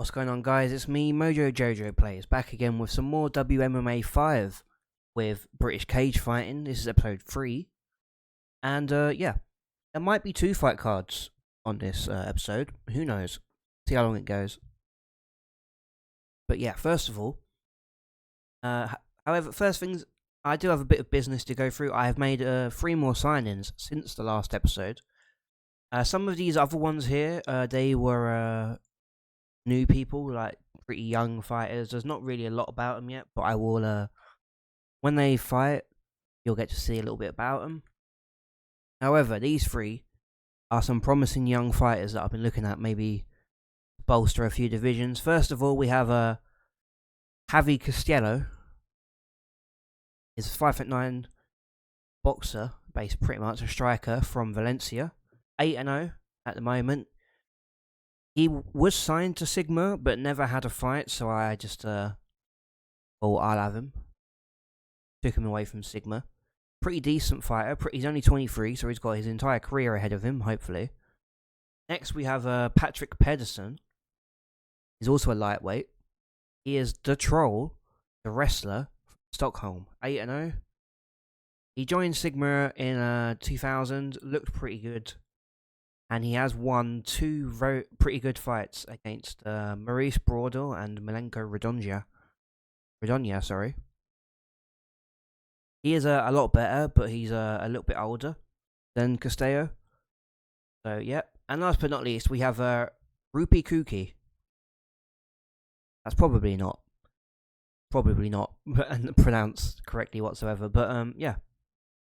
What's going on, guys? It's me, Mojo Jojo Plays, back again with some more WMMA 5 with British cage fighting. This is episode 3. And, yeah, there might be 2 fight cards on this episode. Who knows? See how long it goes. But, yeah, first of all, however, first things, I do have a bit of business to go through. I have made 3 more signings since the last episode. Some of these other ones here, they were new people, like pretty young fighters. There's not really a lot about them yet, but I will, when they fight, you'll get to see a little bit about them. However, these 3 are some promising young fighters that I've been looking at, maybe bolster a few divisions. First of all, we have Javi Costello. He's a 5'9" boxer, based pretty much a striker from Valencia, 8-0 at the moment. He was signed to Sigma, but never had a fight, so I just, well, I'll have him. Took him away from Sigma. Pretty decent fighter. He's only 23, so he's got his entire career ahead of him, hopefully. Next, we have Patrick Pedersen. He's also a lightweight. He is the Troll, the wrestler from Stockholm, 8-0. He joined Sigma in 2000, looked pretty good. And he has won 2 pretty good fights against Maurice Brodel and Milenko Radonia, sorry. He is a lot better, but he's a little bit older than Costello. So, yeah. And last but not least, we have Rupi Kuki. That's probably not pronounced correctly whatsoever. But, yeah.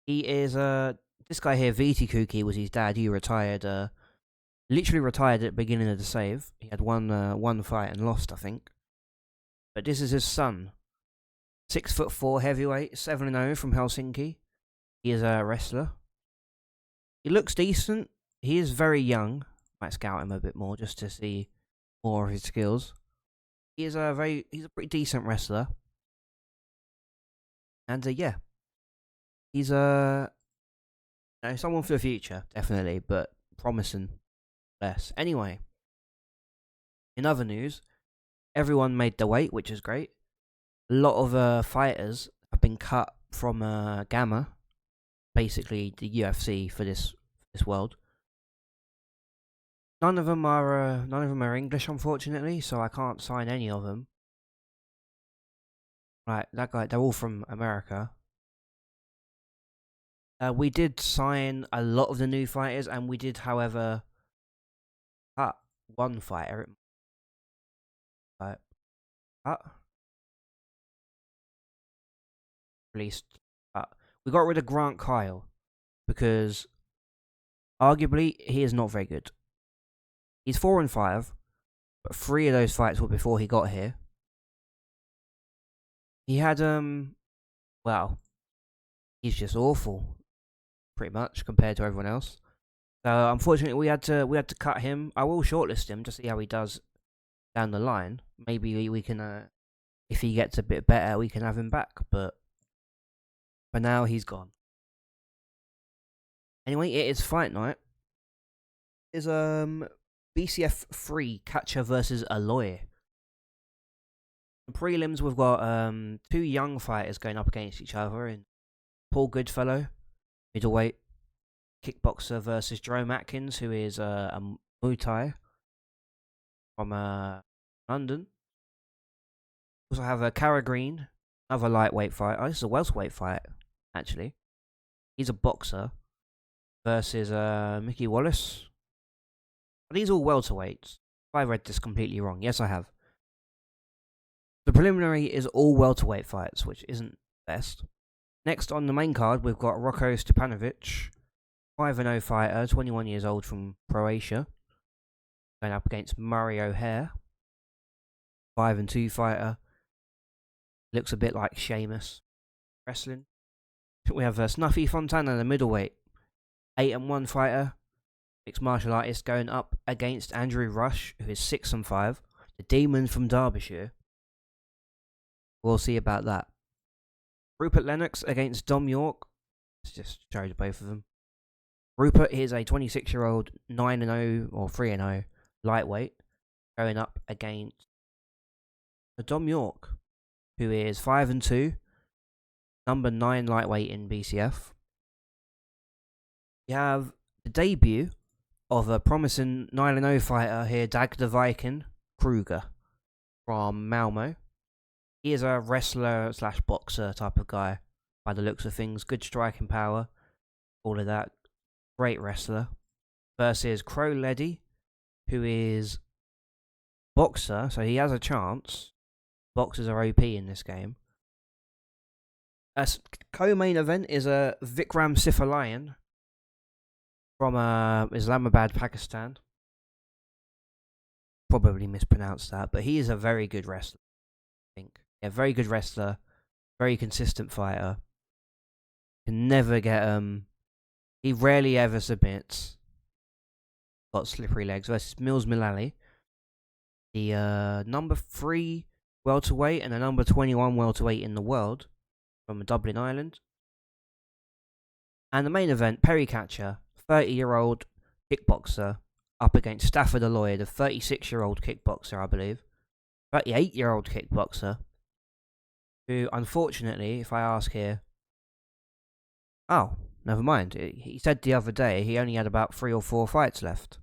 He is, this guy here, VT Kuki, was his dad. He retired, literally retired at the beginning of the save. He had one fight and lost, I think. But this is his son. 6'4" heavyweight, 7-0 from Helsinki. He is a wrestler. He looks decent. He is very young. Might scout him a bit more just to see more of his skills. He's a pretty decent wrestler. And yeah, he's someone for the future, definitely, but promising less. Anyway, in other news, everyone made the weight, which is great. A lot of fighters have been cut from Gamma, basically the UFC for this world. None of them are English, unfortunately, so I can't sign any of them. Right, that guy, they're all from America. We did sign a lot of the new fighters, and we did, however, cut one fighter. Cut. Released. We got rid of Grant Kyle because arguably he is not very good. He's 4-5, but 3 of those fights were before he got here. He had well, he's just awful, pretty much compared to everyone else. So unfortunately, we had to cut him. I will shortlist him to see how he does down the line. Maybe we can, if he gets a bit better, we can have him back. But for now, he's gone. Anyway, it is fight night. It's BCF 3 Catcher versus Allois. In prelims, we've got 2 young fighters going up against each other in Paul Goodfellow, middleweight kickboxer, versus Jerome Atkins, who is a Muay Thai from London. Also have Cara Green, another lightweight fight. Oh, this is a welterweight fight, actually. He's a boxer versus Mickey Wallace. Are these all welterweights? If I read this completely wrong. Yes, I have. The preliminary is all welterweight fights, which isn't best. Next on the main card, we've got Rocco Stepanovic, 5-0 fighter, 21 years old from Croatia, going up against Murray O'Hare, 5-2 fighter. Looks a bit like Sheamus wrestling. We have Snuffy Fontana, the middleweight, 8-1 fighter, mixed martial artist, going up against Andrew Rush, who is 6-5, the demon from Derbyshire. We'll see about that. Rupert Lennox against Dom York. Let's just show both of them. Rupert is a 26-year-old 9-0 or 3-0 lightweight, going up against Dom York, who is 5-2, number 9 lightweight in BCF. You have the debut of a promising 9-0 fighter here, Dag the Viking Kruger from Malmo. He is a wrestler slash boxer type of guy by the looks of things. Good striking power, all of that. Great wrestler. Versus Crow Leddy, who is boxer, so he has a chance. Boxers are OP in this game. A co-main event is a Vikram Sifalayan from Islamabad, Pakistan. Probably mispronounced that, but he is a very good wrestler, I think. Yeah, very good wrestler, very consistent fighter. Can never get he rarely ever submits. Got slippery legs versus Mills Milali, the number 3 welterweight and the number 21 welterweight in the world from Dublin, Ireland. And the main event, Percy Catcher, 30-year-old kickboxer, up against Stafford Allois, the 36-year-old kickboxer, I believe. 38-year-old kickboxer, who, unfortunately, if I ask here... Oh, never mind. He said the other day he only had about 3 or 4 fights left.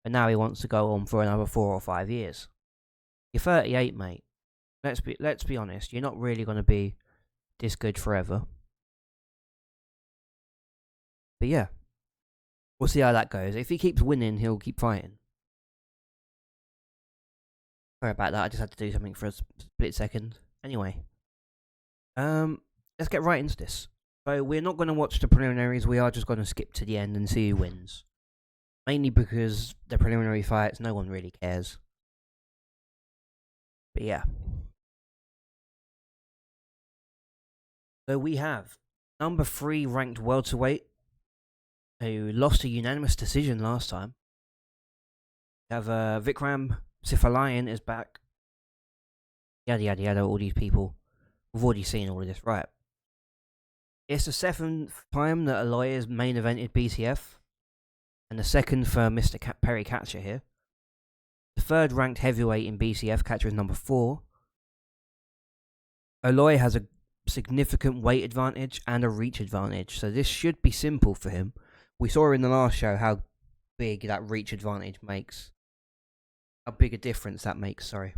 And now he wants to go on for another 4 or 5 years. You're 38, mate. Let's be honest. You're not really going to be this good forever. But yeah. We'll see how that goes. If he keeps winning, he'll keep fighting. Sorry about that. I just had to do something for a split second. Anyway. Let's get right into this. So we're not going to watch the preliminaries. We are just going to skip to the end and see who wins. Mainly because the preliminary fights, no one really cares. But yeah. So we have number 3 ranked welterweight, who lost a unanimous decision last time. We have Vikram Sifalayan is back. Yada yada yada, all these people. We've already seen all of this, right? It's the 7th time that Allois has main evented BCF, and the 2nd for Mr. Percy Catcher here. The 3rd ranked heavyweight in BCF, Catcher is number 4. Allois has a significant weight advantage and a reach advantage, so this should be simple for him. We saw in the last show how big that reach advantage makes. How big a difference that makes, sorry.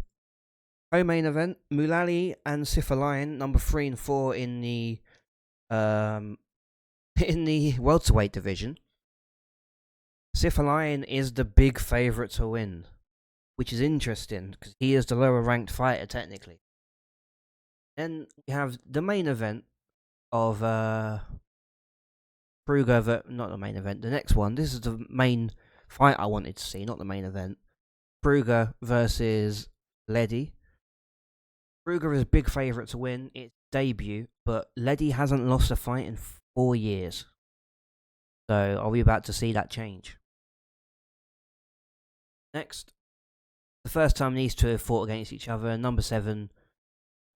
Co-main event, Mulali and Sifalayan, number 3 and 4 in the welterweight division. Sifalayan is the big favourite to win, which is interesting because he is the lower ranked fighter technically. Then we have the main event of Kruger, not the main event, the next one. This is the main fight I wanted to see, not the main event. Kruger versus Leddy. Kruger is a big favourite to win. It's debut, but Leddy hasn't lost a fight in 4 years. So are we about to see that change? Next, the first time these two have fought against each other, number 7,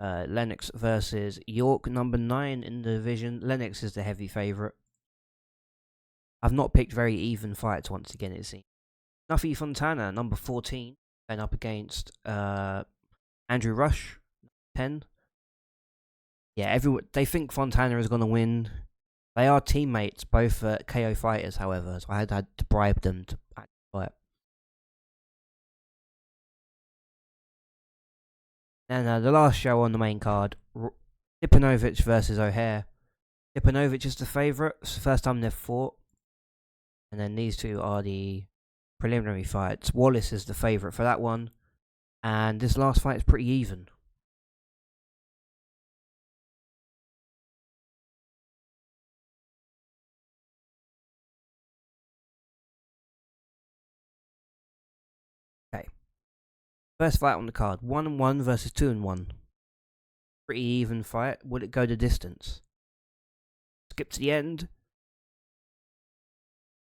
Lennox versus York, number 9 in the division. Lennox is the heavy favourite. I've not picked very even fights once again, it seems. Nuffy Fontana, number 14, going up against Andrew Rush, 10. Yeah, they think Fontana is going to win. They are teammates, both KO fighters, however, so I had to bribe them to actually fight. And the last show on the main card, Stepanovic versus O'Hare. Stepanovic is the favourite. It's the first time they've fought. And then these two are the preliminary fights. Wallace is the favourite for that one. And this last fight is pretty even. Okay. First fight on the card. 1-1 versus 2-1. Pretty even fight. Will it go the distance? Skip to the end.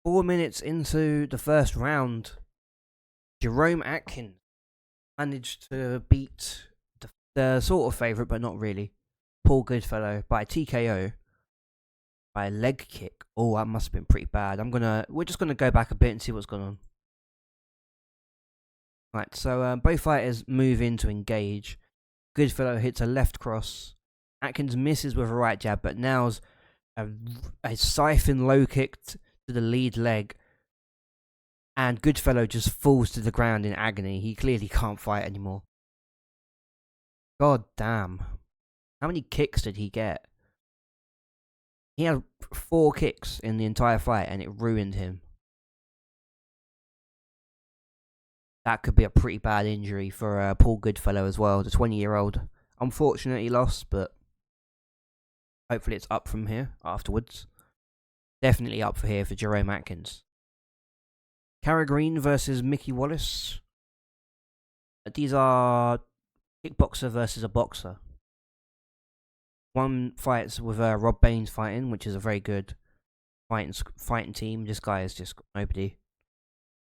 4 minutes into the first round, Jerome Atkins managed to beat the sort of favourite, but not really, Paul Goodfellow by TKO, by a leg kick. Oh, that must have been pretty bad. We're just gonna go back a bit and see what's going on. Right, so both fighters move in to engage. Goodfellow hits a left cross. Atkins misses with a right jab, but now's a siphon low kick to the lead leg. And Goodfellow just falls to the ground in agony. He clearly can't fight anymore. God damn. How many kicks did he get? He had 4 kicks in the entire fight and it ruined him. That could be a pretty bad injury for Paul Goodfellow as well, the 20-year-old. Unfortunate he lost, but hopefully it's up from here afterwards. Definitely up for here for Jerome Atkins. Cara Green versus Mickey Wallace. These are kickboxer versus a boxer. One fights with Rob Baines fighting, which is a very good fighting team. This guy is just nobody.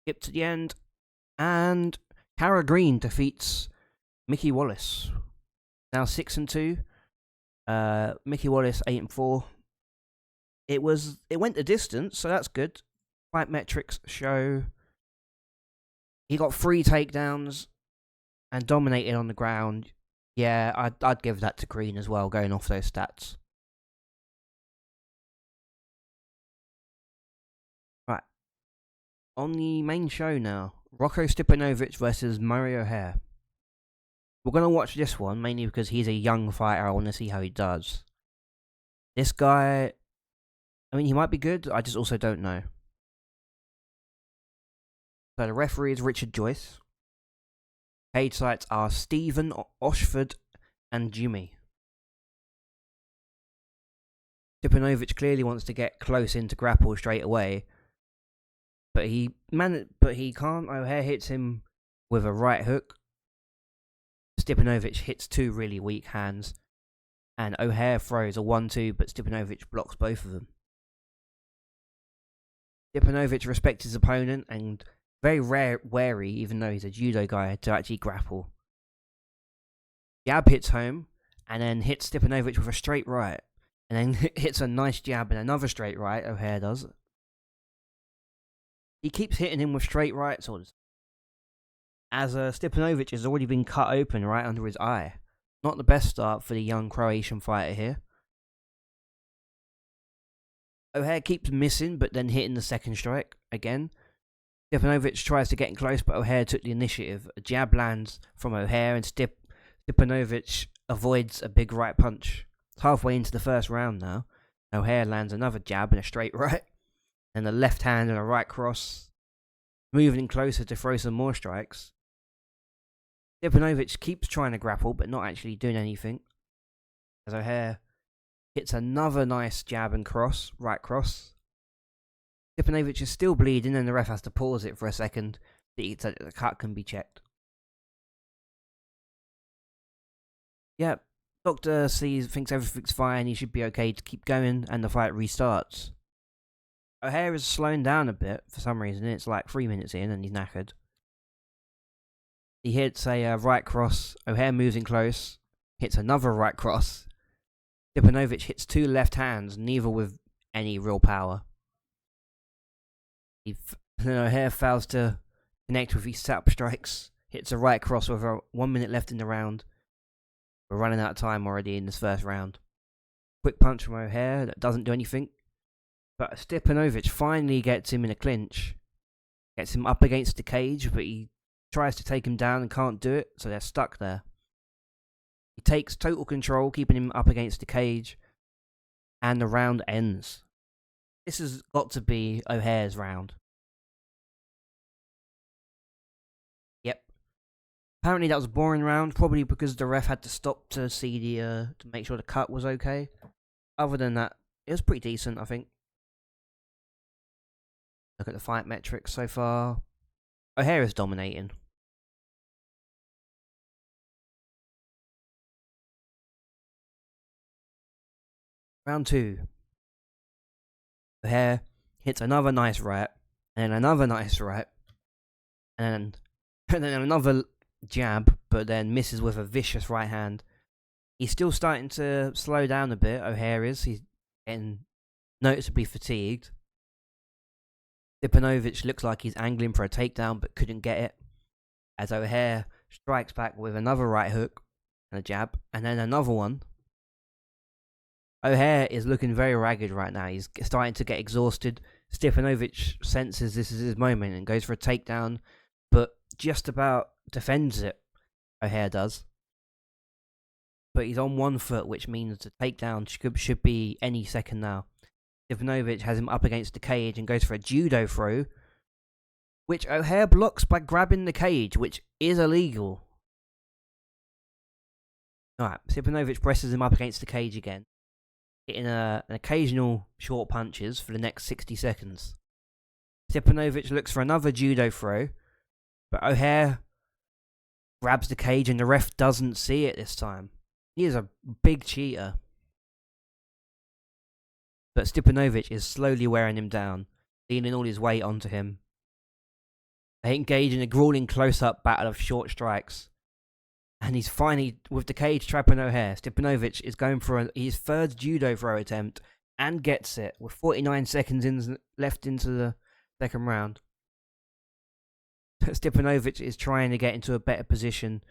Skip to the end. And Cara Green defeats Mickey Wallace. Now 6-2. Mickey Wallace 8-4. It went the distance, so that's good. Fight metrics show he got 3 takedowns and dominated on the ground. Yeah, I'd give that to Green as well, going off those stats. Right. On the main show now, Rocco Stipanovic versus Murray O'Hare. We're going to watch this one, mainly because he's a young fighter. I want to see how he does. This guy, I mean, he might be good. I just also don't know. So the referee is Richard Joyce. Cage sites are Stephen, Oshford, and Jimmy. Stipanovic clearly wants to get close into grapple straight away, but he can't. O'Hare hits him with a right hook. Stipanovic hits 2 really weak hands, and O'Hare throws a 1-2, but Stipanovic blocks both of them. Stipanovic respects his opponent and very wary, even though he's a judo guy, to actually grapple. Jab hits home, and then hits Stipanovic with a straight right, and then hits a nice jab and another straight right. O'Hare does. He keeps hitting him with straight rights, as Stipanovic has already been cut open right under his eye. Not the best start for the young Croatian fighter here. O'Hare keeps missing, but then hitting the second strike again. Stipanovic tries to get in close, but O'Hare took the initiative. A jab lands from O'Hare, and Stipanovic avoids a big right punch. It's halfway into the first round now. O'Hare lands another jab and a straight right, and a left hand and a right cross. Moving in closer to throw some more strikes. Stipanovic keeps trying to grapple, but not actually doing anything. As O'Hare hits another nice jab and cross, right cross. Stipanovic is still bleeding, and the ref has to pause it for a second so the cut can be checked. Yep, Doctor thinks everything's fine, he should be okay to keep going, and the fight restarts. O'Hare is slowing down a bit for some reason. It's like 3 minutes in, and he's knackered. He hits a right cross. O'Hare moves in close, hits another right cross. Stipanovic hits 2 left hands, neither with any real power. O'Hare fails to connect with his setup strikes. Hits a right cross with 1 minute left in the round. We're running out of time already in this first round. Quick punch from O'Hare that doesn't do anything. But Stipanovic finally gets him in a clinch. Gets him up against the cage, but he tries to take him down and can't do it, so they're stuck there. He takes total control, keeping him up against the cage, and the round ends. This has got to be O'Hare's round. Yep. Apparently that was a boring round, probably because the ref had to stop to see to make sure the cut was okay. Other than that, it was pretty decent, I think. Look at the fight metrics so far. O'Hare is dominating. Round 2. O'Hare hits another nice right, and then another nice right, and then another jab, but then misses with a vicious right hand. He's still starting to slow down a bit, O'Hare is. He's getting noticeably fatigued. Stipanovic looks like he's angling for a takedown, but couldn't get it, as O'Hare strikes back with another right hook, and a jab, and then another one. O'Hare is looking very ragged right now. He's starting to get exhausted. Stepanovic senses this is his moment and goes for a takedown, but just about defends it. O'Hare does. But he's on one foot, which means the takedown should be any second now. Stepanovic has him up against the cage and goes for a judo throw, which O'Hare blocks by grabbing the cage, which is illegal. Alright, Stepanovic presses him up against the cage again, hitting an occasional short punches for the next 60 seconds. Stepanovic looks for another judo throw, but O'Hare grabs the cage and the ref doesn't see it this time. He is a big cheater. But Stepanovic is slowly wearing him down, leaning all his weight onto him. They engage in a grueling close-up battle of short strikes. And he's finally, with the cage trapping O'Hare, Stepanovic is going for his third judo throw attempt and gets it with 49 seconds left into the second round. Stepanovic is trying to get into a better position.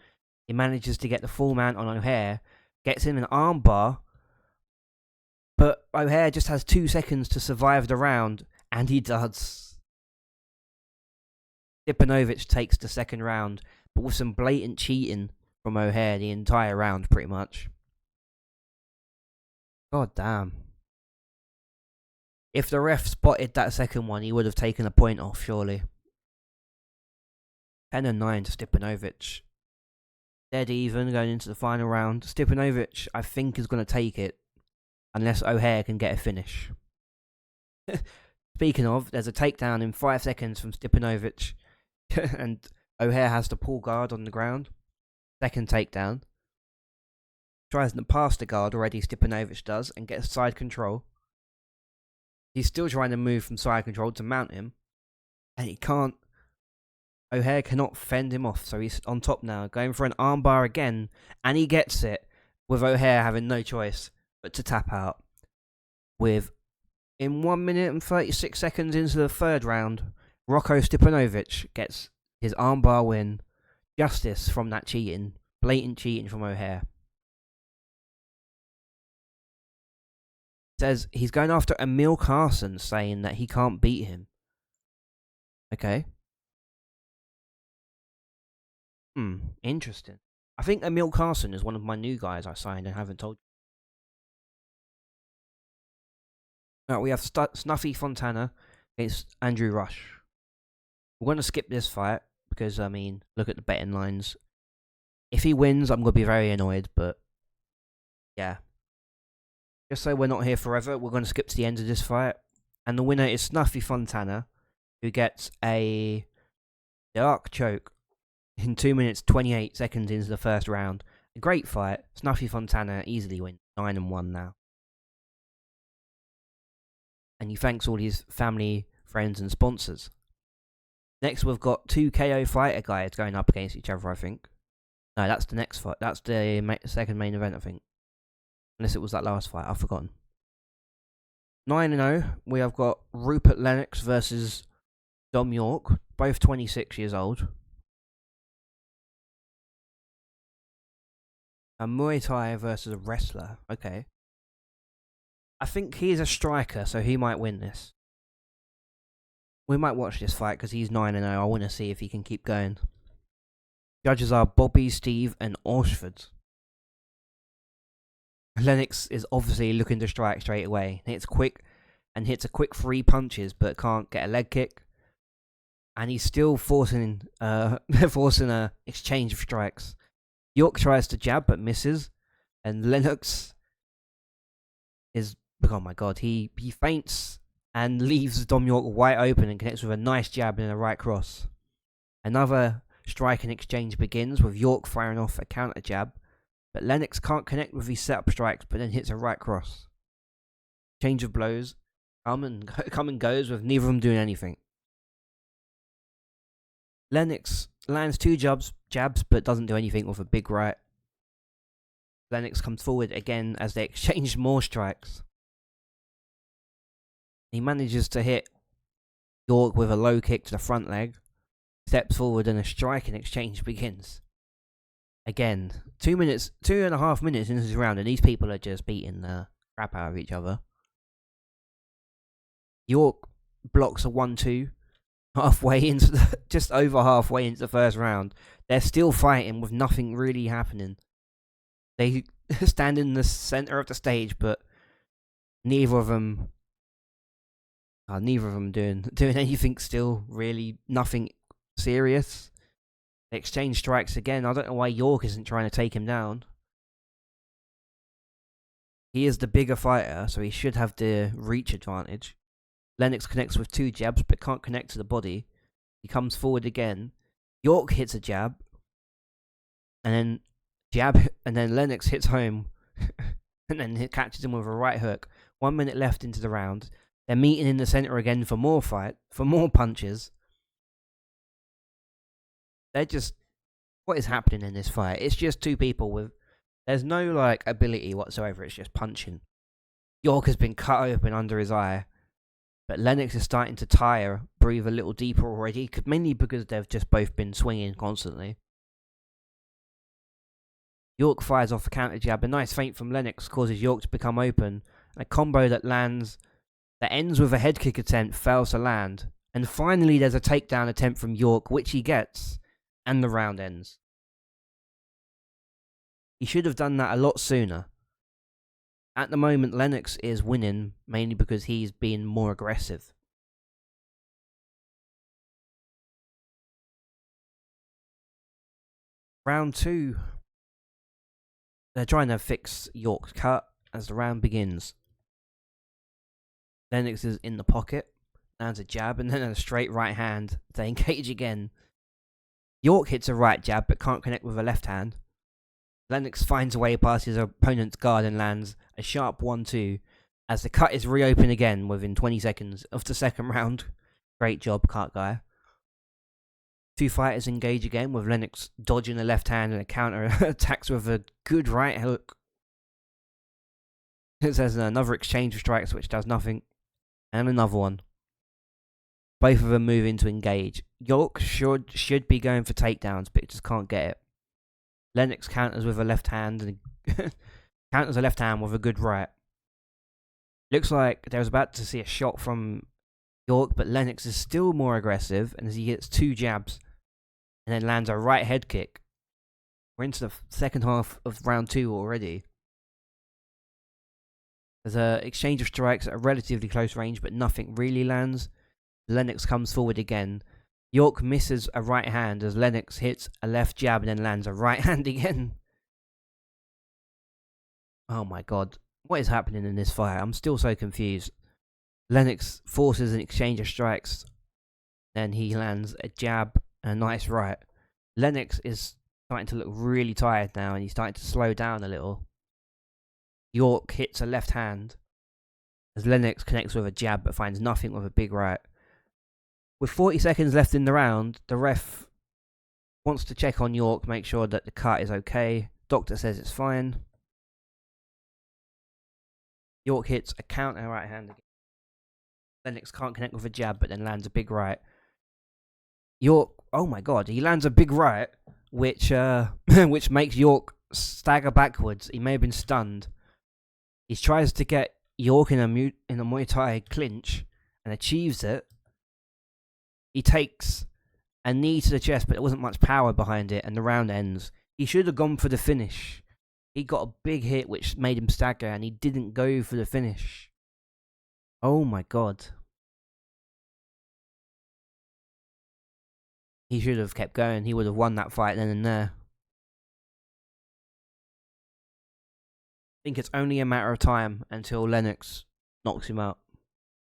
He manages to get the full mount on O'Hare, gets in an armbar, but O'Hare just has 2 seconds to survive the round, and he does. Stepanovic takes the second round, but with some blatant cheating from O'Hare the entire round, pretty much. God damn. If the ref spotted that second one, he would have taken a point off, surely. 10-9 to Stepanovic. Dead even going into the final round. Stepanovic, I think, is going to take it, unless O'Hare can get a finish. Speaking of, there's a takedown in 5 seconds from Stepanovic, and O'Hare has to pull guard on the ground. Second takedown. Tries to pass the guard already, Stepanovic does, and gets side control. He's still trying to move from side control to mount him, and he can't. O'Hare cannot fend him off, so he's on top now, going for an armbar again, and he gets it, with O'Hare having no choice but to tap out. In 1 minute and 36 seconds into the third round, Rocco Stepanovic gets his armbar win. Justice from that cheating, blatant cheating from O'Hare. Says he's going after Emil Carson, saying that he can't beat him. Okay. Interesting. I think Emil Carson is one of my new guys I signed and haven't told you. Right, we have Snuffy Fontana against Andrew Rush. We're going to skip this fight because, I mean, look at the betting lines. If he wins, I'm going to be very annoyed, but yeah. Just so we're not here forever, we're going to skip to the end of this fight. And the winner is Snuffy Fontana, who gets a dark choke in 2 minutes 28 seconds into the first round. A great fight. Snuffy Fontana easily wins 9-1 now. And he thanks all his family, friends, and sponsors. Next, we've got 2 KO fighter guys going up against each other, I think. No, that's the next fight. That's the second main event, I think. Unless it was that last fight, I've forgotten. 9-0, we have got Rupert Lennox versus Dom York, both 26 years old. A Muay Thai versus a wrestler. Okay. I think he's a striker, so he might win this. We might watch this fight because he's 9-0. I want to see if he can keep going. Judges are Bobby, Steve, and Oshford. Lennox is obviously looking to strike straight away. Hits a quick 3 punches, but can't get a leg kick. And he's still forcing a exchange of strikes. York tries to jab but misses, and Lennox is, oh my god, he feints and leaves Dom York wide open and connects with a nice jab and a right cross. Another striking exchange begins with York firing off a counter jab, but Lennox can't connect with his setup strikes, but then hits a right cross. Change of blows come and goes with neither of them doing anything. Lennox lands 2 jabs, but doesn't do anything with a big right. Lennox comes forward again as they exchange more strikes. He manages to hit York with a low kick to the front leg, steps forward and a striking exchange begins. Again, 2 minutes, 2.5 minutes into this round, and these people are just beating the crap out of each other. York blocks a 1-2 halfway into just over halfway into the first round. They're still fighting with nothing really happening. They stand in the center of the stage, but neither of them doing anything still, really. Nothing serious. They exchange strikes again. I don't know why York isn't trying to take him down. He is the bigger fighter, so he should have the reach advantage. Lennox connects with 2 jabs, but can't connect to the body. He comes forward again. York hits a jab, and then Lennox hits home, and then catches him with a right hook. 1 minute left into the round. They're meeting in the center again for more punches. They're just, what is happening in this fight? It's just 2 people with, there's no like ability whatsoever. It's just punching. York has been cut open under his eye, but Lennox is starting to tire, breathe a little deeper already, mainly because they've just both been swinging constantly. York fires off a counter jab. A nice feint from Lennox causes York to become open. A combo that ends with a head kick attempt fails to land. And finally there's a takedown attempt from York, which he gets, and the round ends. He should have done that a lot sooner. At the moment, Lennox is winning, mainly because he's being more aggressive. Round 2. They're trying to fix York's cut as the round begins. Lennox is in the pocket, lands a jab, and then a straight right hand. They engage again. York hits a right jab, but can't connect with a left hand. Lennox finds a way past his opponent's guard and lands a sharp 1-2 as the cut is reopened again within 20 seconds of the second round. Great job, cut guy. 2 fighters engage again, with Lennox dodging a left hand and a counter attacks with a good right hook. There's another exchange of strikes which does nothing, and another one. Both of them move in to engage. York should be going for takedowns, but just can't get it. Lennox counters with a left hand and counters a left hand with a good right. Looks like they was about to see a shot from York, but Lennox is still more aggressive, and as he hits 2 jabs and then lands a right head kick. We're into the second half of round 2 already. There's an exchange of strikes at a relatively close range, but nothing really lands. Lennox comes forward again. York misses a right hand as Lennox hits a left jab and then lands a right hand again. Oh my god. What is happening in this fight? I'm still so confused. Lennox forces an exchange of strikes. Then he lands a jab and a nice right. Lennox is starting to look really tired now, and he's starting to slow down a little. York hits a left hand as Lennox connects with a jab but finds nothing with a big right. With 40 seconds left in the round, the ref wants to check on York, make sure that the cut is okay. Doctor says it's fine. York hits a counter right hand again. Lennox can't connect with a jab, but then lands a big right. York, oh my god, he lands a big right, which which makes York stagger backwards. He may have been stunned. He tries to get York in a Muay Thai clinch and achieves it. He takes a knee to the chest, but there wasn't much power behind it, and the round ends. He should have gone for the finish. He got a big hit which made him stagger, and he didn't go for the finish. Oh my god. He should have kept going. He would have won that fight then and there. I think it's only a matter of time until Lennox knocks him out.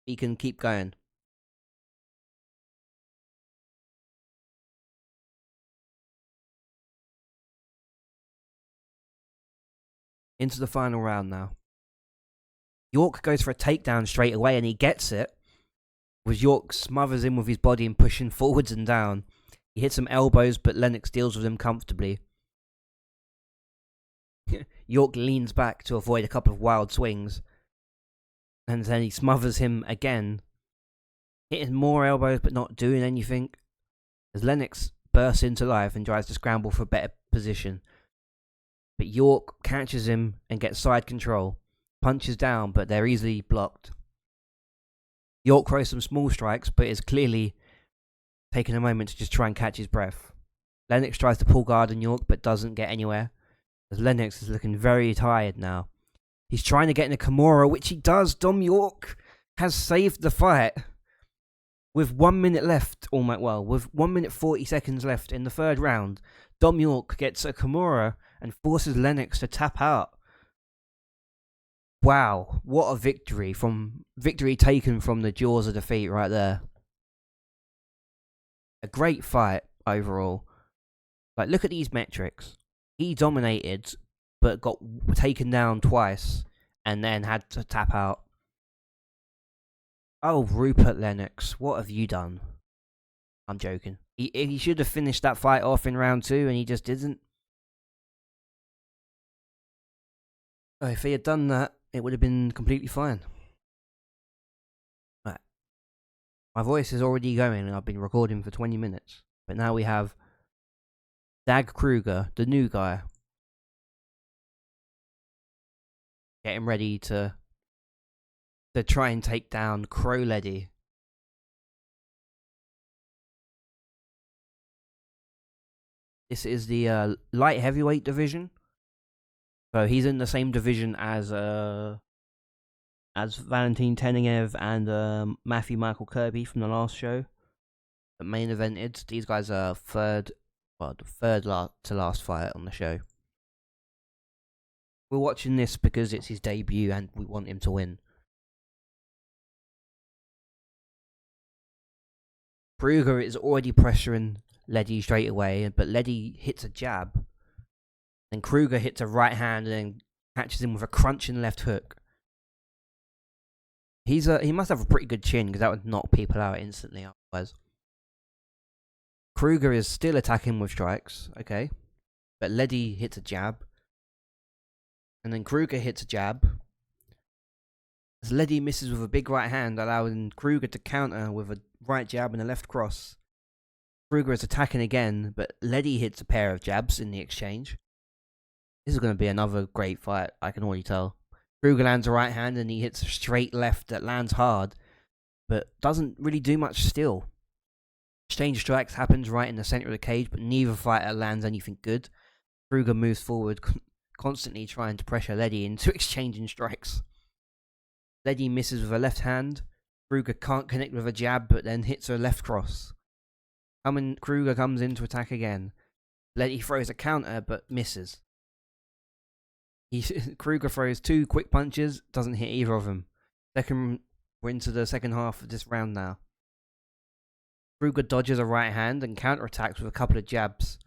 He can keep going. Into the final round now. York goes for a takedown straight away, and he gets it. With York smothers him with his body and pushing forwards and down. He hits some elbows, but Lennox deals with him comfortably. York leans back to avoid a couple of wild swings. And then he smothers him again. Hitting more elbows, but not doing anything. As Lennox bursts into life and tries to scramble for a better position. but York catches him and gets side control. Punches down, but they're easily blocked. York throws some small strikes, but is clearly taking a moment to just try and catch his breath. Lennox tries to pull guard on York, but doesn't get anywhere, as Lennox is looking very tired now. He's trying to get in a Kimura, which he does. Dom York has saved the fight. With 1 minute left, with 1 minute 40 seconds left in the third round, Dom York gets a Kimura and forces Lennox to tap out. Wow, what a victory. Victory taken from the jaws of defeat right there. A great fight overall. Like, look at these metrics. He dominated, but got taken down twice, and then had to tap out. Oh, Rupert Lennox, what have you done? I'm joking. He should have finished that fight off in round 2, and he just didn't. Oh, if he had done that, it would have been completely fine. Right. My voice is already going, and I've been recording for 20 minutes. But now we have Dag Kruger, the new guy, getting ready to try and take down Crow Leddy. This is the light heavyweight division. So he's in the same division as Valentin Tenev and Matthew Michael Kirby from the last show that main evented. These guys are third to last fight on the show. We're watching this because it's his debut and we want him to win. Kruger is already pressuring Leddy straight away, but Leddy hits a jab. Then Kruger hits a right hand and then catches him with a crunching left hook. He must have a pretty good chin because that would knock people out instantly otherwise. Kruger is still attacking with strikes, okay. But Leddy hits a jab. And then Kruger hits a jab. As Leddy misses with a big right hand, allowing Kruger to counter with a right jab and a left cross. Kruger is attacking again, but Leddy hits a pair of jabs in the exchange. This is going to be another great fight, I can already tell. Kruger lands a right hand and he hits a straight left that lands hard, but doesn't really do much still. Exchange strikes happens right in the center of the cage, but neither fighter lands anything good. Kruger moves forward, constantly trying to pressure Leddy into exchanging strikes. Leddy misses with a left hand. Kruger can't connect with a jab, but then hits a left cross. Kruger comes in to attack again. Leddy throws a counter, but misses. Kruger throws 2 quick punches, doesn't hit either of them. We're into the second half of this round now. Kruger dodges a right hand and counterattacks with a couple of jabs,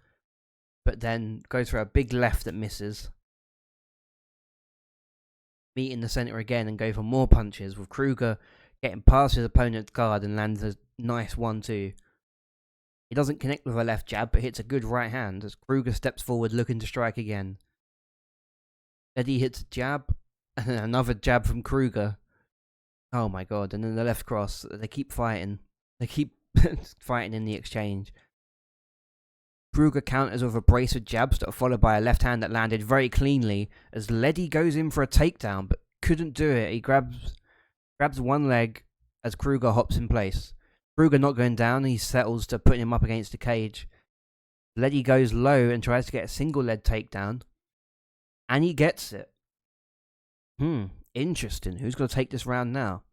but then goes for a big left that misses. Meet in the center again and go for more punches, with Kruger getting past his opponent's guard and lands a nice 1-2. He doesn't connect with a left jab, but hits a good right hand as Kruger steps forward looking to strike again. Leddy hits a jab, and then another jab from Kruger. Oh my god, and then the left cross. They keep fighting. They keep fighting in the exchange. Kruger counters with a brace of jabs that are followed by a left hand that landed very cleanly as Leddy goes in for a takedown, but couldn't do it. He grabs one leg as Kruger hops in place. Kruger not going down, he settles to putting him up against the cage. Leddy goes low and tries to get a single leg takedown. And he gets it. Interesting. Who's going to take this round now?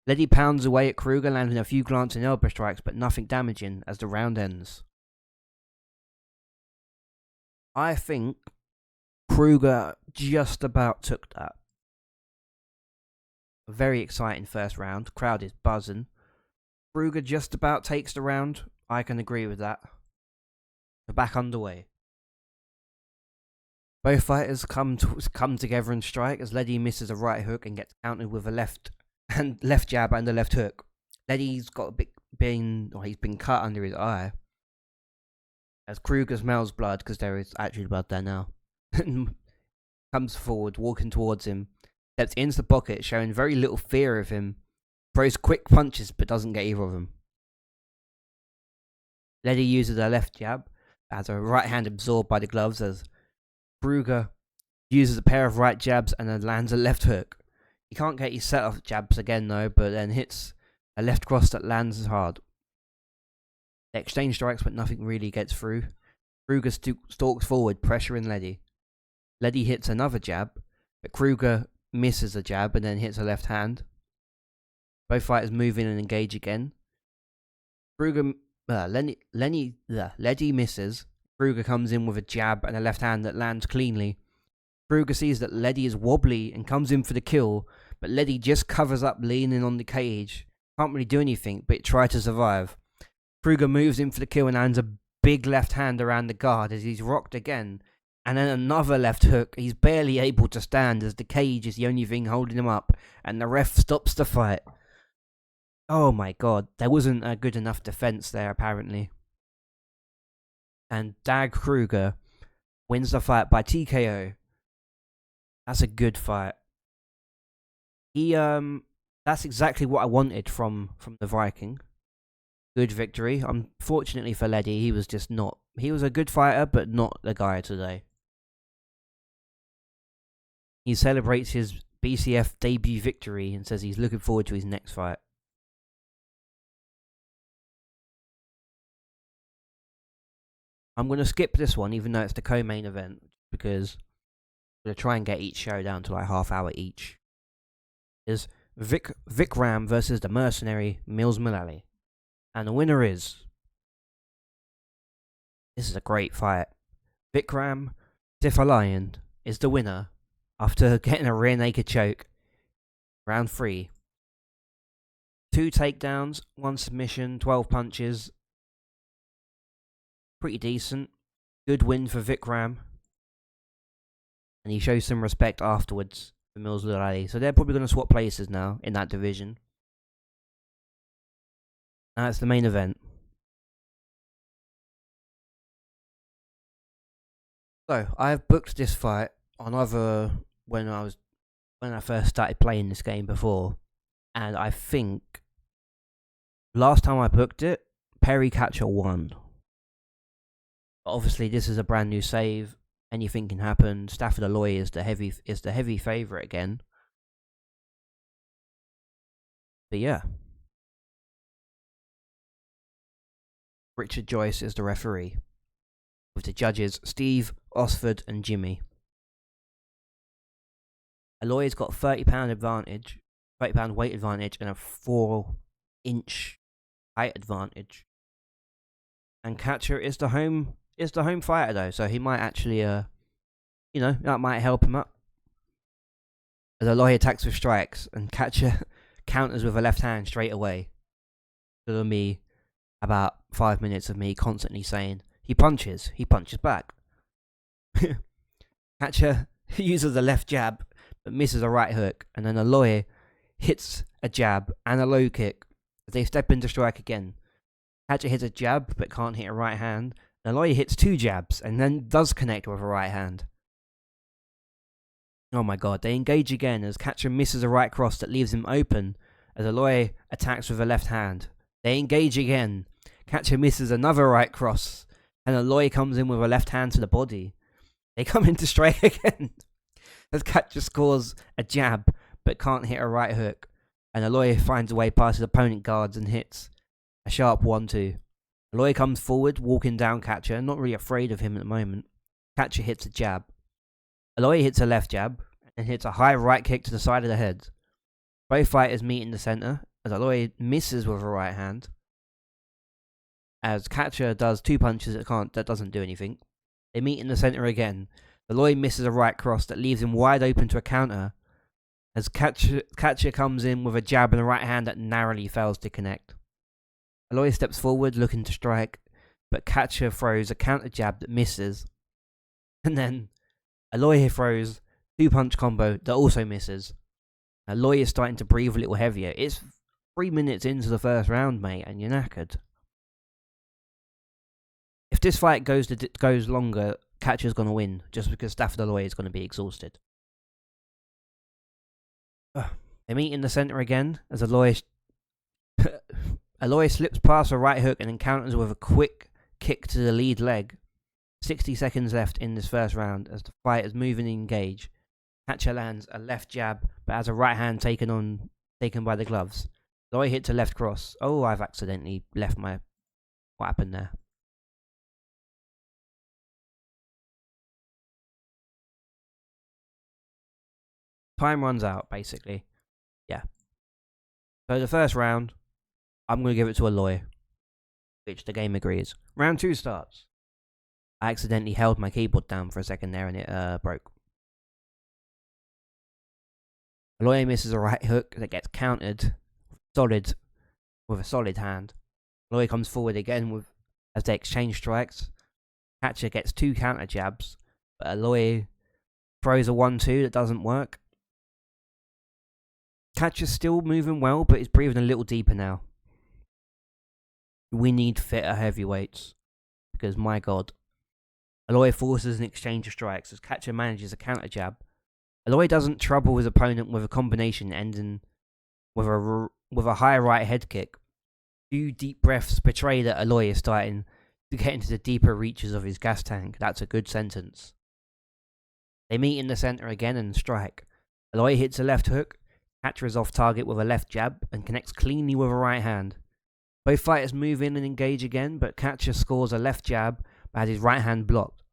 Leddy pounds away at Kruger, landing a few glancing elbow strikes, but nothing damaging as the round ends. I think Kruger just about took that. A very exciting first round. Crowd is buzzing. Kruger just about takes the round. I can agree with that. We're back underway. Both fighters come together and strike as Leddy misses a right hook and gets countered with a left jab and a left hook. Leddy's got he's been cut under his eye. As Kruger smells blood, because there is actually blood there now, comes forward, walking towards him, steps into the pocket, showing very little fear of him, throws quick punches but doesn't get either of them. Leddy uses a left jab, has a right hand absorbed by the gloves as Kruger Uses a pair of right jabs and then lands a left hook. He can't get his set off jabs again though, but then hits a left cross that lands hard. They exchange strikes, but nothing really gets through. Kruger stalks forward, pressuring Leddy. Leddy hits another jab, but Kruger misses a jab and then hits a left hand. Both fighters move in and engage again. Leddy misses. Kruger comes in with a jab and a left hand that lands cleanly. Kruger sees that Leddy is wobbly and comes in for the kill, but Leddy just covers up, leaning on the cage. Can't really do anything, but try to survive. Kruger moves in for the kill and lands a big left hand around the guard as he's rocked again. And then another left hook. He's barely able to stand as the cage is the only thing holding him up, and the ref stops the fight. Oh my god, there wasn't a good enough defense there apparently. And Dag Kruger wins the fight by TKO. That's a good fight. That's exactly what I wanted from the Viking. Good victory. Unfortunately for Leddy, he was just not. He was a good fighter, but not the guy today. He celebrates his BCF debut victory and says he's looking forward to his next fight. I'm going to skip this one, even though it's the co-main event, because I'm going to try and get each show down to like half hour each. Is Vikram versus the mercenary Mills Mullally. And the winner is... This is a great fight. Vikram Tifalayan is the winner after getting a rear naked choke. Round 3. 2 takedowns, 1 submission, 12 punches. Pretty decent. Good win for Vikram. And he shows some respect afterwards for Mills Mullally. So they're probably going to swap places now in that division. Now it's the main event. So I've booked this fight on other when I first started playing this game before, and I think last time I booked it, Percy Catcher won. But obviously, this is a brand new save. Anything can happen. Stafford Allois is the heavy favorite again. But yeah, Richard Joyce is the referee, with the judges Steve, Osford, and Jimmy. Allois got £30 advantage, £30 weight advantage, and a 4-inch height advantage. And Catcher is the home fighter though, so he might actually, that might help him up. As Allois attacks with strikes, and Catcher counters with a left hand straight away. So me, about 5 minutes of me constantly saying, he punches back. Catcher uses a left jab, but misses a right hook, and then Allois hits a jab and a low kick as they step into strike again. Catcher hits a jab, but can't hit a right hand. Allois hits 2 jabs, and then does connect with a right hand. Oh my god, they engage again as Catcher misses a right cross that leaves him open, as Allois attacks with a left hand. They engage again. Catcher misses another right cross, and Allois comes in with a left hand to the body. They come into strike again, as Catcher scores a jab, but can't hit a right hook, and Allois finds a way past his opponent guards and hits a sharp 1-2. Allois comes forward, walking down Catcher, not really afraid of him at the moment. Catcher hits a jab. Allois hits a left jab, and hits a high right kick to the side of the head. Both fighters meet in the centre, as Allois misses with a right hand. As Catcher does 2 punches that doesn't do anything. They meet in the centre again. Allois misses a right cross that leaves him wide open to a counter, as Catcher comes in with a jab and a right hand that narrowly fails to connect. Allois steps forward looking to strike, but Catcher throws a counter jab that misses. And then Allois throws 2-punch combo that also misses. Allois is starting to breathe a little heavier. It's 3 minutes into the first round, mate, and you're knackered. If this fight goes longer, Catcher's going to win, just because Stafford Allois is going to be exhausted. They meet in the centre again, as Allois slips past a right hook and encounters with a quick kick to the lead leg. 60 seconds left in this first round as the fighters move and engage. Catcher lands a left jab, but has a right hand taken by the gloves. Allois hits a left cross. Oh, I've accidentally left my... What happened there? Time runs out, basically. Yeah. So the first round, I'm going to give it to Allois, which the game agrees. Round 2 starts. I accidentally held my keyboard down for a second there and it broke. Allois misses a right hook that gets countered with a solid hand. Allois comes forward again as they exchange strikes. Catcher gets 2 counter jabs, but Allois throws a 1-2 that doesn't work. Catcher's still moving well, but he's breathing a little deeper now. We need fitter heavyweights, because my god. Allois forces an exchange of strikes as Catcher manages a counter jab. Allois doesn't trouble his opponent with a combination ending with a high right head kick. Few deep breaths betray that Allois is starting to get into the deeper reaches of his gas tank. That's a good sentence. They meet in the center again and strike. Allois hits a left hook. Catcher is off target with a left jab and connects cleanly with a right hand. Both fighters move in and engage again, but Catcher scores a left jab but has his right hand blocked.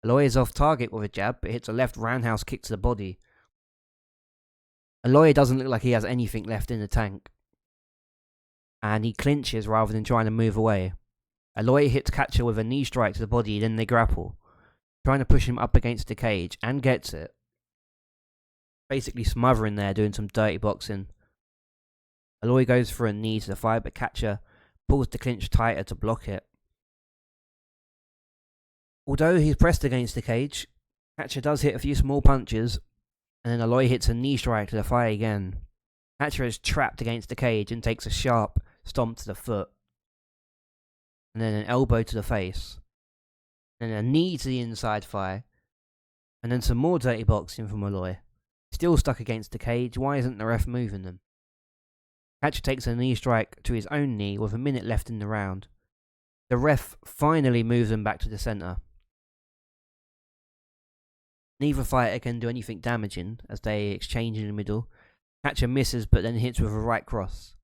Allois is off target with a jab but hits a left roundhouse kick to the body. Allois doesn't look like he has anything left in the tank, and he clinches rather than trying to move away. Allois hits Catcher with a knee strike to the body, then they grapple, trying to push him up against the cage, and gets it. Basically smothering there, doing some dirty boxing. Allois goes for a knee to the fight, but Catcher pulls the clinch tighter to block it. Although he's pressed against the cage, Catcher does hit a few small punches, and then Allois hits a knee strike to the thigh again. Catcher is trapped against the cage and takes a sharp stomp to the foot, and then an elbow to the face, and then a knee to the inside thigh, and then some more dirty boxing from Allois. Still stuck against the cage, why isn't the ref moving them? Catcher takes a knee strike to his own knee with a minute left in the round. The ref finally moves them back to the centre. Neither fighter can do anything damaging as they exchange in the middle. Catcher misses but then hits with a right cross.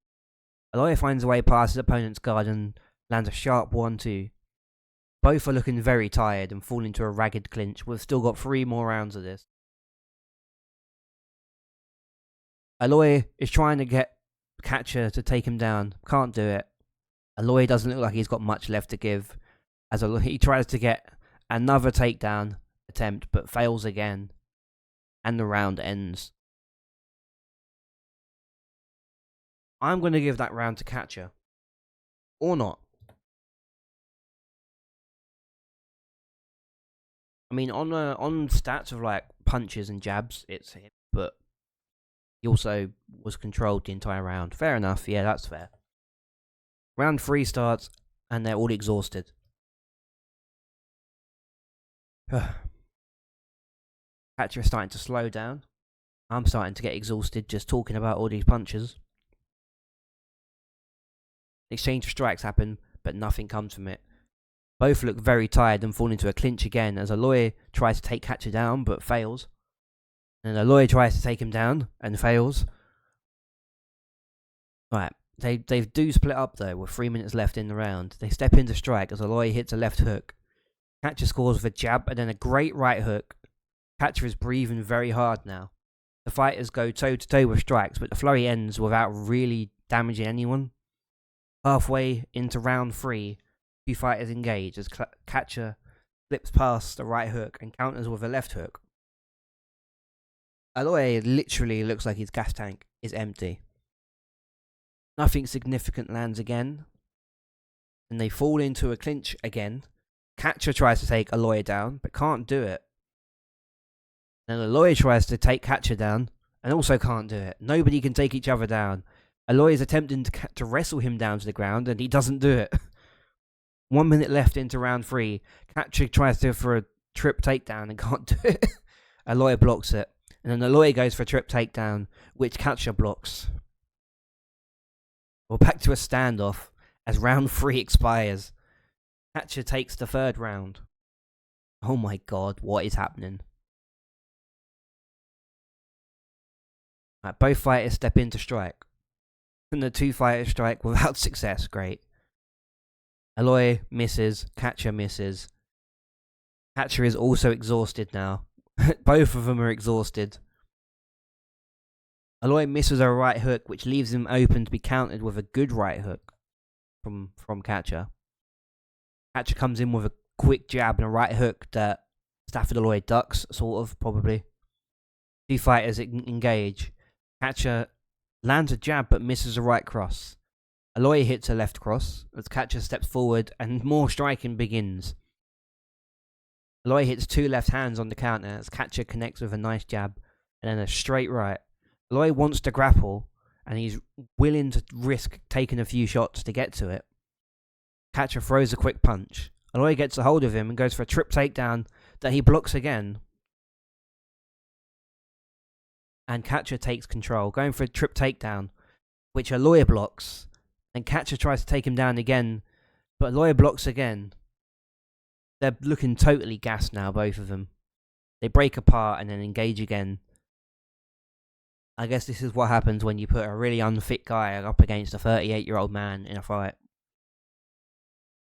Allois finds a way past his opponent's guard and lands a sharp 1-2. Both are looking very tired and fall into a ragged clinch. We've still got 3 more rounds of this. Allois is trying to get Catcher to take him down. Can't do it. Allois doesn't look like he's got much left to give, as he tries to get another takedown attempt but fails again, and the round ends. I'm going to give that round to Catcher. Or not. I mean, on stats of like punches and jabs, it's him, but he also was controlled the entire round. Fair enough, yeah, that's fair. Round 3 starts, and they're all exhausted. Catcher is starting to slow down. I'm starting to get exhausted just talking about all these punches. Exchange of strikes happen, but nothing comes from it. Both look very tired and fall into a clinch again as Allois tries to take Catcher down, but fails. And Allois tries to take him down and fails. Right, they do split up though with 3 minutes left in the round. They step into strike as Allois hits a left hook. Catcher scores with a jab and then a great right hook. Catcher is breathing very hard now. The fighters go toe to toe with strikes, but the flurry ends without really damaging anyone. Halfway into round 3, 2 fighters engage as Catcher slips past the right hook and counters with a left hook. Allois literally looks like his gas tank is empty. Nothing significant lands again, and they fall into a clinch again. Catcher tries to take Allois down, but can't do it. And Allois tries to take Catcher down, and also can't do it. Nobody can take each other down. Allois is attempting to wrestle him down to the ground, and he doesn't do it. 1 minute left into round 3. Catcher tries to for a trip takedown and can't do it. Allois blocks it. And then Allois goes for a trip takedown, which Catcher blocks. We're back to a standoff as round 3 expires. Catcher takes the third round. Oh my god, what is happening? Right, both fighters step in to strike. And the two fighters strike without success. Great. Alloy misses. Catcher misses. Catcher is also exhausted now. Both of them are exhausted. Alloy misses a right hook, which leaves him open to be countered with a good right hook from Catcher. Catcher comes in with a quick jab and a right hook that Stafford Allois ducks, sort of, probably. Two fighters engage. Catcher lands a jab but misses a right cross. Alloy hits a left cross as Catcher steps forward and more striking begins. Alloy hits two left hands on the counter as Catcher connects with a nice jab and then a straight right. Alloy wants to grapple and he's willing to risk taking a few shots to get to it. Catcher throws a quick punch. Alloy gets a hold of him and goes for a trip takedown that he blocks again. And Catcher takes control, going for a trip takedown, which Alloy blocks. And Catcher tries to take him down again, but Alloy blocks again. They're looking totally gassed now, both of them. They break apart and then engage again. I guess this is what happens when you put a really unfit guy up against a 38-year-old man in a fight.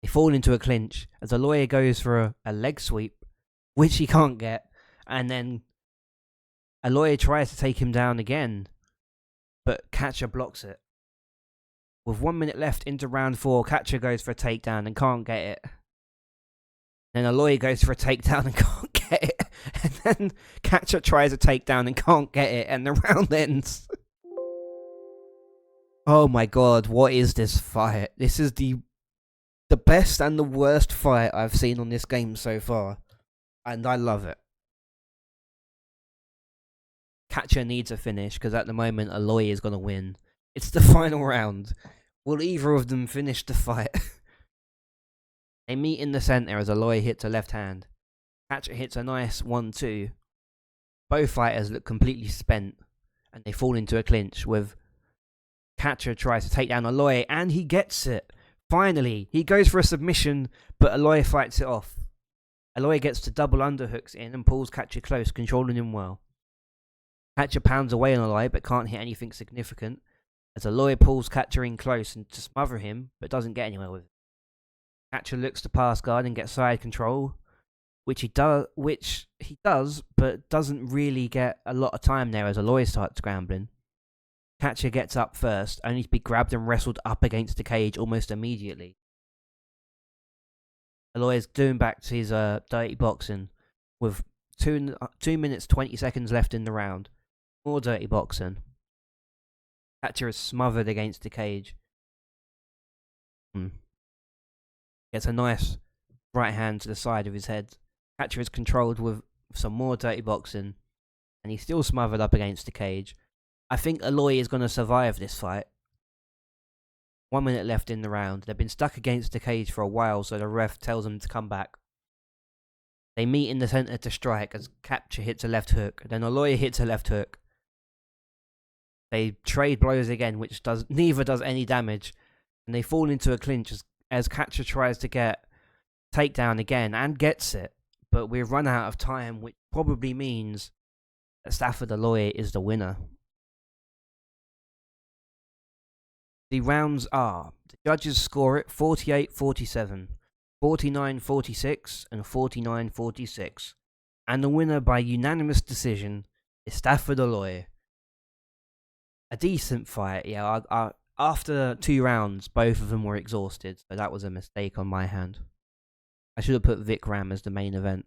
They fall into a clinch as Alloy goes for a leg sweep, which he can't get, and then Alloy tries to take him down again, but Catcher blocks it. With 1 minute left into round 4, Catcher goes for a takedown and can't get it. Then Alloy goes for a takedown and can't get it. And then Catcher tries a takedown and can't get it, and the round ends. Oh my god, what is this fight? This is the best and the worst fight I've seen on this game so far. And I love it. Catcher needs a finish, because at the moment Alloy is going to win. It's the final round. Will either of them finish the fight? They meet in the centre as Alloy hits a left hand. Catcher hits a nice 1-2. Both fighters look completely spent, and they fall into a clinch with Catcher tries to take down Alloy, and he gets it. Finally, he goes for a submission, but Alloy fights it off. Alloy gets to double underhooks in and pulls Catcher close, controlling him well. Catcher pounds away on Alloy, but can't hit anything significant, as Alloy pulls Catcher in close and to smother him, but doesn't get anywhere with it. Catcher looks to pass guard and get side control, which he does, but doesn't really get a lot of time there as Alloy starts scrambling. Catcher gets up first, only to be grabbed and wrestled up against the cage almost immediately. Alloy is doing back to his dirty boxing with 2 minutes 20 seconds left in the round. More dirty boxing. Catcher is smothered against the cage. Gets a nice right hand to the side of his head. Catcher is controlled with some more dirty boxing, and he's still smothered up against the cage. I think Alloy is going to survive this fight. 1 minute left in the round. They've been stuck against the cage for a while, so the ref tells them to come back. They meet in the centre to strike as Catcher hits a left hook. Then Alloy hits a left hook. They trade blows again, which neither does any damage. And they fall into a clinch as Catcher tries to get takedown again and gets it. But we've run out of time, which probably means that Stafford Allois is the winner. The rounds are, the judges score it 48-47, 49-46, and 49-46. And the winner by unanimous decision is Stafford Allois. A decent fight, yeah. After 2 rounds, both of them were exhausted, so that was a mistake on my hand. I should have put Vic Ram as the main event.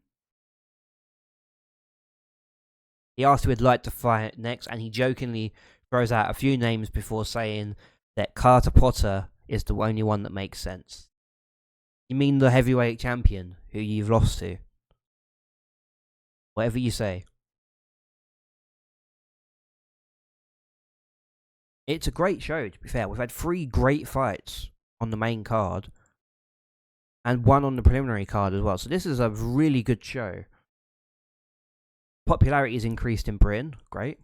He asked who he'd like to fight next, and he jokingly throws out a few names before saying that Carter Potter is the only one that makes sense. You mean the heavyweight champion, who you've lost to? Whatever you say. It's a great show, to be fair. We've had 3 great fights on the main card, and 1 on the preliminary card as well. So this is a really good show. Popularity is increased in Britain. Great.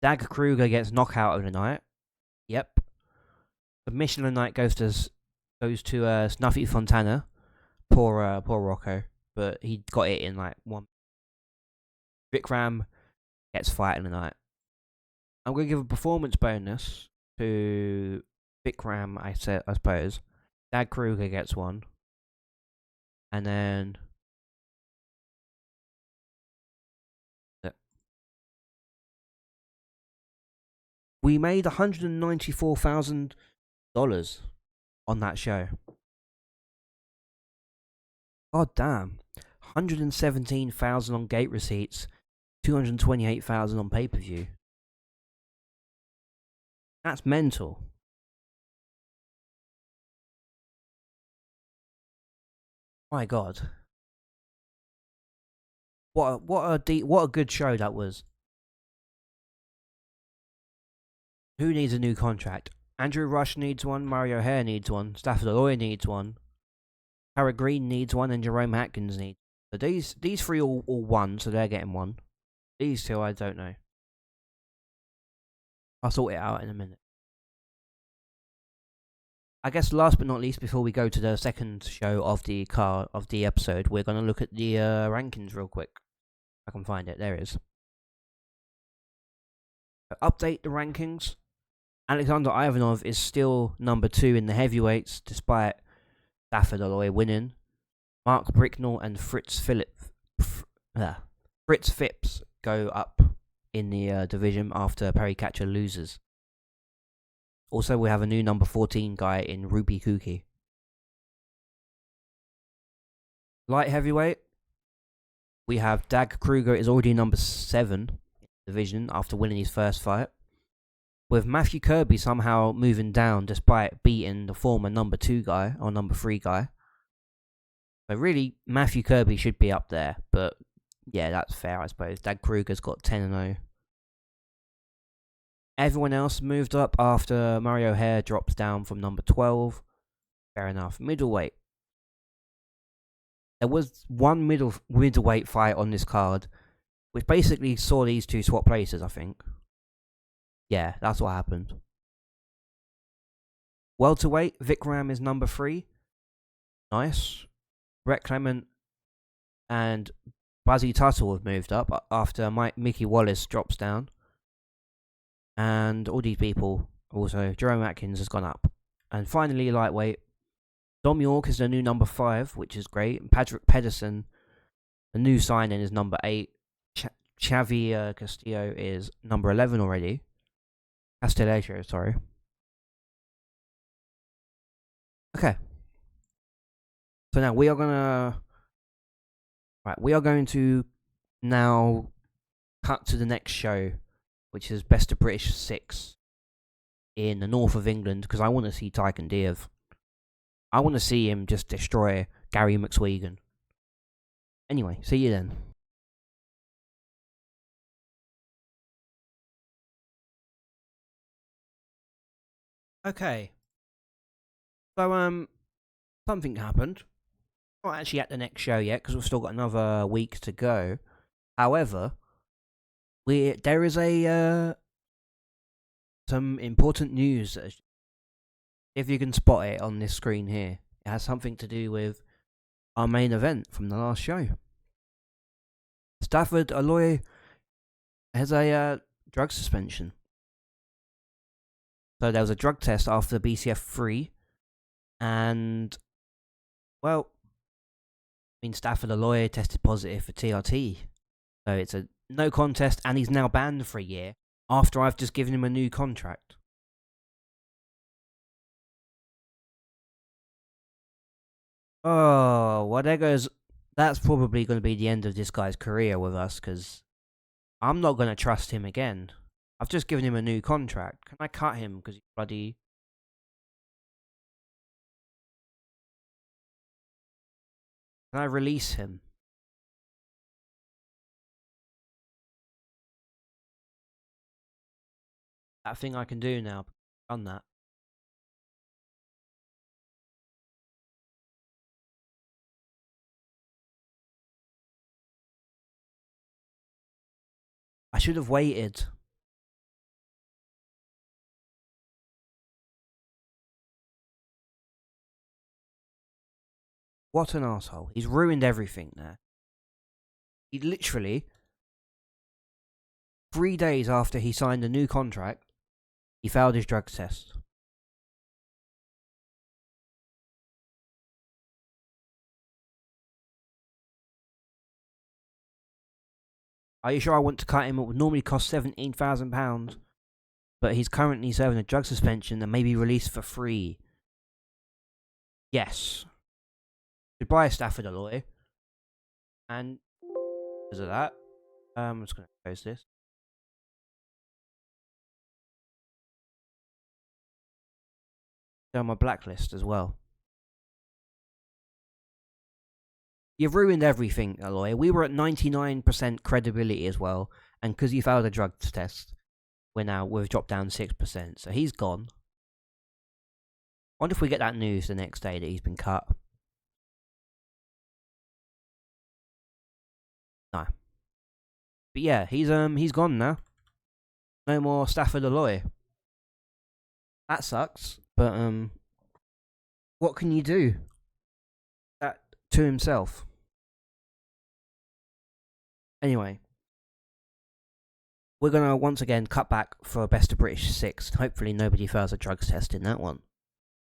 Dag Kruger gets knockout of the night. Yep. Submission of the night goes to Snuffy Fontana. Poor Rocco. But he got it in like one. Vikram gets fight in the night. I'm gonna give a performance bonus to Vikram. I suppose. Dad Kruger gets one, and then we made $194,000 on that show. God damn. 117,000 on gate receipts, 228,000 on pay per view. That's mental. My God. What a good show that was. Who needs a new contract? Andrew Rush needs one, Mario Hare needs one, Stafford Allois needs one, Tara Green needs one, and Jerome Atkins needs. So these three all won, so they're getting one. These two, I don't know. I'll sort it out in a minute. I guess last but not least, before we go to the second show of the episode, we're going to look at the rankings real quick. I can find it. There it is. Update the rankings. Alexander Ivanov is still number 2 in the heavyweights, despite Stafford Allois winning. Mark Bricknell and Fritz Phipps go up in the division after Percy Catcher loses. Also, we have a new number 14 guy in Ruby Kuki. Light heavyweight, we have Dag Kruger is already number 7 in the division after winning his first fight. With Matthew Kirby somehow moving down despite beating the former number 2 guy or number 3 guy. So really, Matthew Kirby should be up there, but yeah, that's fair, I suppose. Dag Kruger's got 10-0. Everyone else moved up after Mario Hare drops down from number 12. Fair enough. Middleweight. There was one middleweight fight on this card, which basically saw these two swap places, I think. Yeah, that's what happened. Welterweight, Vikram is number 3. Nice. Brett Clement and Buzzy Tuttle have moved up after Mickey Wallace drops down. And all these people, also, Jerome Atkins has gone up. And finally, lightweight, Dom York is the new number 5, which is great. And Patrick Pedersen, the new signing, is number 8. Xavier Castillo is number 11 already. Castillejo, sorry. Okay. So now we are going to now cut to the next show, which is Best of British 6 in the north of England, because I want to see Tyson Diev. I want to see him just destroy Gary McSwegan. Anyway, see you then. Okay. So, something happened. Not actually at the next show yet, because we've still got another week to go. However, there is some important news. If you can spot it on this screen here, it has something to do with our main event from the last show. Stafford Allois has a drug suspension. So there was a drug test after the BCF 3, and, well, Stafford Allois tested positive for TRT. So it's a no contest, and he's now banned for a year after I've just given him a new contract. Oh, well, there goes. That's probably going to be the end of this guy's career with us, because I'm not going to trust him again. I've just given him a new contract. Can I cut him because he's bloody... Can I release him? That thing I can do now. I've done that. I should have waited. What an asshole. He's ruined everything there. He literally, 3 days after he signed a new contract, he failed his drug test. Are you sure I want to cut him? It would normally cost £17,000, but he's currently serving a drug suspension and may be released for free. Yes. Goodbye, Stafford Allois. And because of that, I'm just going to close this. They're on my blacklist as well. You've ruined everything, Alloy. We were at 99% credibility as well, and because you failed a drug test, we've dropped down 6%. So he's gone. I wonder if we get that news the next day that he's been cut. No. But yeah, he's gone now. No more Stafford Alloy. That sucks, but what can you do? That to himself. Anyway, we're gonna once again cut back for Best of British 6. Hopefully nobody fails a drugs test in that one.